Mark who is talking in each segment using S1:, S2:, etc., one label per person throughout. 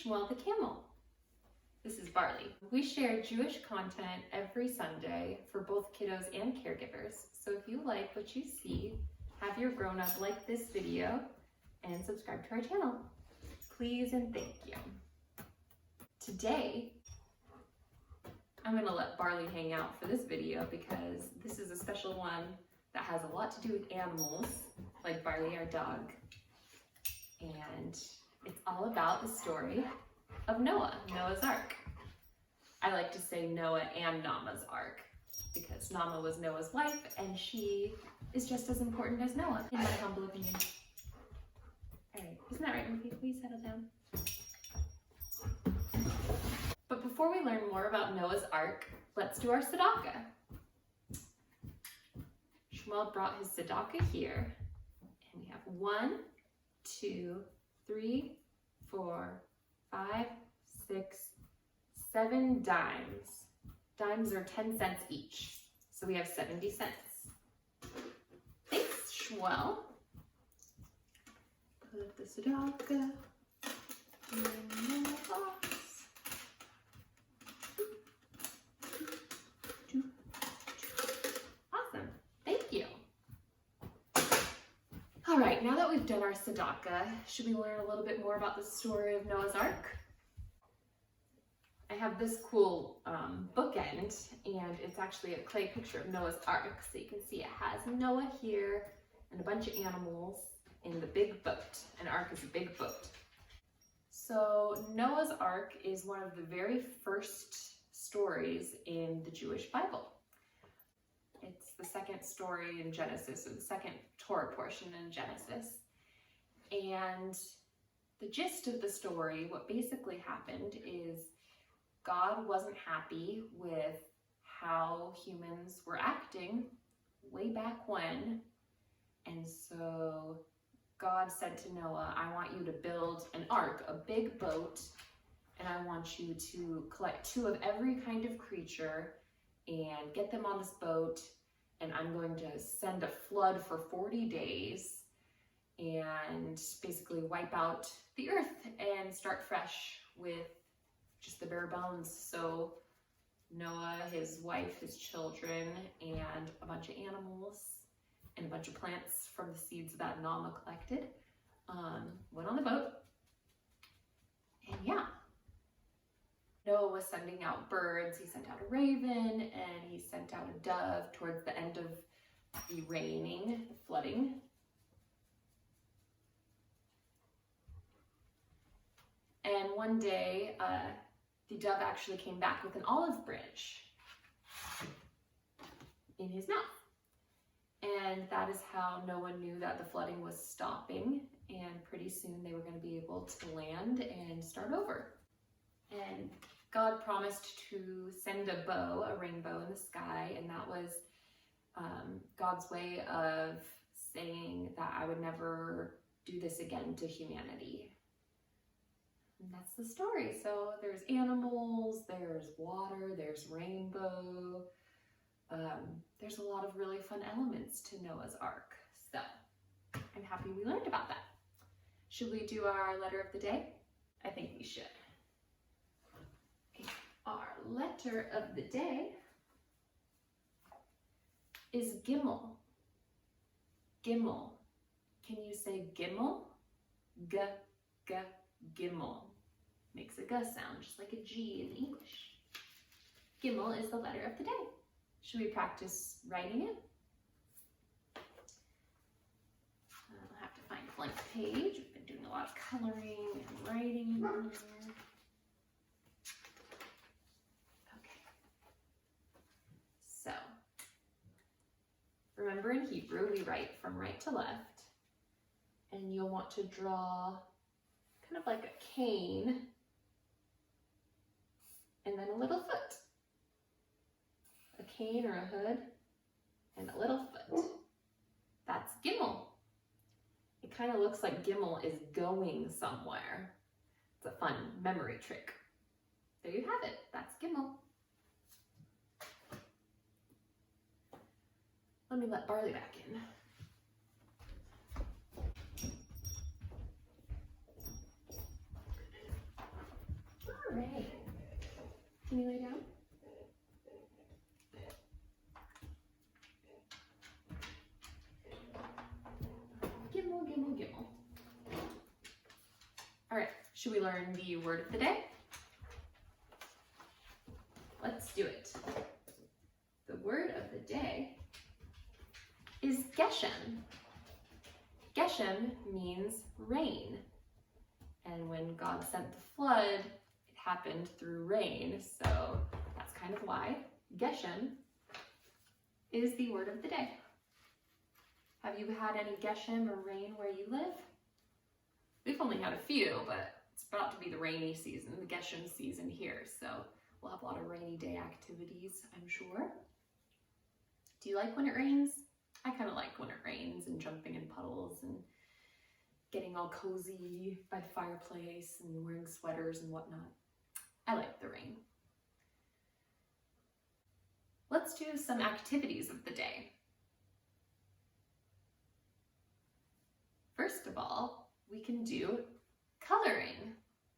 S1: Shmuel the camel. This is Barley. We share Jewish content every Sunday for both kiddos and caregivers. So if you like what you see, have your grown-up like this video and subscribe to our channel. Please and thank you. Today, I'm gonna let Barley hang out for this video because this is a special one that has a lot to do with animals, like Barley, our dog. And it's all about the story of Noah, Noah's Ark. I like to say Noah and Naamah's Ark because Naamah was Noah's wife and she is just as important as Noah, in my humble opinion. All right, isn't that right, Ruthie? Please settle down. But before we learn more about Noah's Ark, let's do our Sadaka. Shmuel brought his Sadaka here, and we have 1, 2, 3, 4, 5, 6, 7 dimes. Dimes are 10 cents each, so we have 70 cents. Thanks, Shmuel. Put the Sadaka in the box. Awesome, thank you. All right, now that we've done our Sadaka, should we learn a little bit more about the story of Noah's Ark? I have this cool bookend, and it's actually a clay picture of Noah's Ark. So you can see it has Noah here and a bunch of animals in the big boat. An ark is a big boat. So Noah's Ark is one of the very first stories in the Jewish Bible. It's the second story in Genesis, or the second Torah portion in Genesis. And the gist of the story, what basically happened is God wasn't happy with how humans were acting way back when. And so God said to Noah, I want you to build an ark, a big boat, and I want you to collect 2 of every kind of creature and get them on this boat, and I'm going to send a flood for 40 days and basically wipe out the earth and start fresh with just the bare bones. So Noah, his wife, his children, and a bunch of animals and a bunch of plants from the seeds that Naamah collected went on the boat. And yeah, Noah was sending out birds. He sent out a raven and he sent out a dove towards the end of the raining, flooding. And one day, the dove actually came back with an olive branch in his mouth. And that is how Noah knew that the flooding was stopping, and pretty soon they were going to be able to land and start over. And God promised to send a bow, a rainbow in the sky, and that was God's way of saying that I would never do this again to humanity. And that's the story. So there's animals, there's water, there's rainbow. There's a lot of really fun elements to Noah's Ark. So I'm happy we learned about that. Should we do our letter of the day? I think we should. Our letter of the day is Gimmel. Gimmel. Can you say Gimmel? G, G, Gimmel. Makes a G sound, just like a G in English. Gimmel is the letter of the day. Should we practice writing it? I'll have to find a blank page. We've been doing a lot of coloring and writing in here. Okay. So, remember in Hebrew, we write from right to left. And you'll want to draw kind of like a cane and then a little foot. A cane or a hood and a little foot. That's Gimmel. It kind of looks like Gimmel is going somewhere. It's a fun memory trick. There you have it. That's Gimmel. Let me let Barley back in. Hooray. Can you lay down? Gimmel, gimmel, gimmel. All right, should we learn the word of the day? Let's do it. The word of the day is Geshem. Geshem means rain. And when God sent the flood, it happened through rain. So that's kind of why Geshem is the word of the day. Have you had any Geshem or rain where you live? We've only had a few, but it's about to be the rainy season, the Geshem season here. So we'll have a lot of rainy day activities, I'm sure. Do you like when it rains? I kind of like when it rains and jumping in puddles and getting all cozy by the fireplace and wearing sweaters and whatnot. I like the rain. Let's do some activities of the day. First of all, we can do coloring.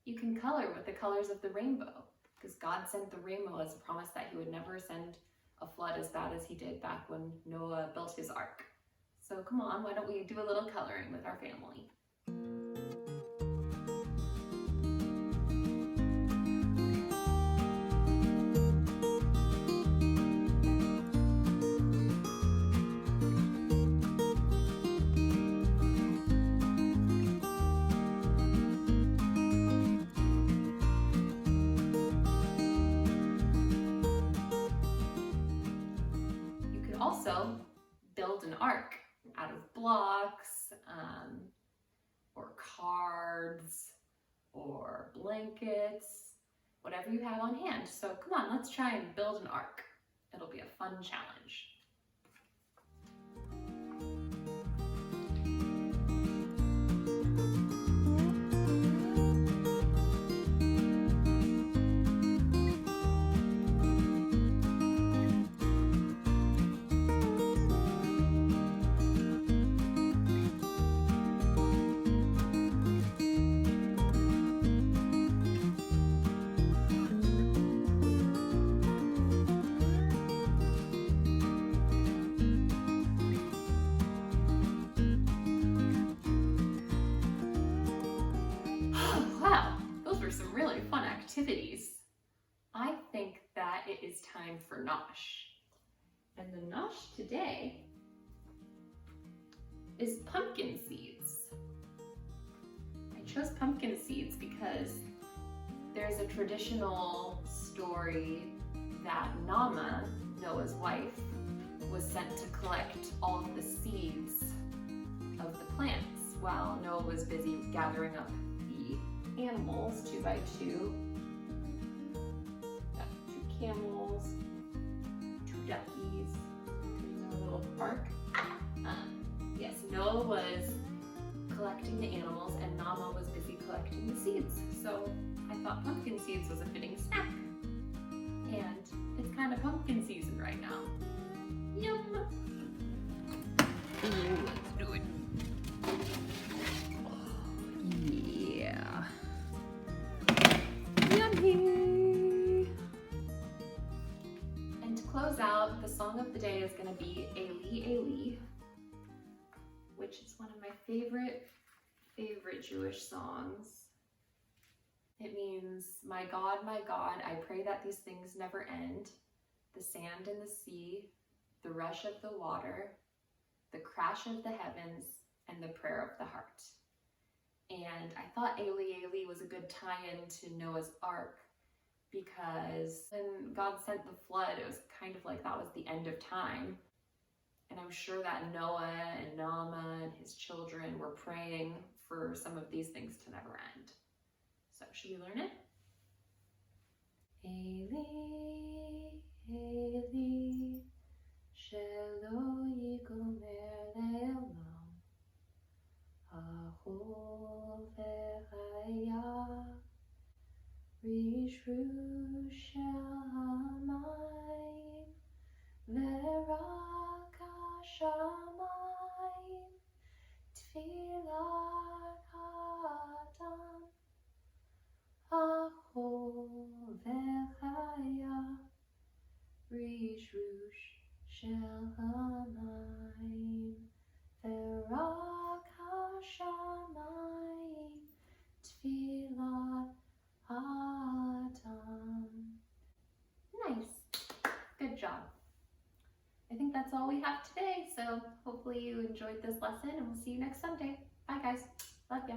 S1: You can color with the colors of the rainbow because God sent the rainbow as a promise that he would never send a flood as bad as he did back when Noah built his ark. So come on, why don't we do a little coloring with our family? Also build an ark out of blocks or cards or blankets, whatever you have on hand. So come on, let's try and build an ark. It'll be a fun challenge. Activities. I think that it is time for Nosh. And the Nosh today is pumpkin seeds. I chose pumpkin seeds because there's a traditional story that Naamah, Noah's wife, was sent to collect all of the seeds of the plants while Noah was busy gathering up the animals 2 by 2. Camels, 2 duckies in our little park. Yes, Noah was collecting the animals and Naamah was busy collecting the seeds. So I thought pumpkin seeds was a fitting snack. And it's kind of pumpkin season right now. Yum! Ooh, let's do it. Yeah. Yummy! Close out, the song of the day is going to be Eli, Eli, which is one of my favorite Jewish songs. It means, my God, I pray that these things never end. The sand and the sea, the rush of the water, the crash of the heavens, and the prayer of the heart. And I thought Eli, Eli was a good tie-in to Noah's Ark, because when God sent the flood, it was kind of like that was the end of time. And I'm sure that Noah and Naamah and his children were praying for some of these things to never end. So should we learn it? Eli, Eli, shelo yigomer le'olam, ha'chol ve'haya, Rishru shamayim ve'rak hashamayim tfilat ha'adam ha'chol Shrush Shel Hamayim Verak HaShamayim Tfilat Ha'atam. Nice. Good job. I think that's all we have today, so hopefully you enjoyed this lesson, and we'll see you next Sunday. Bye guys. Love ya.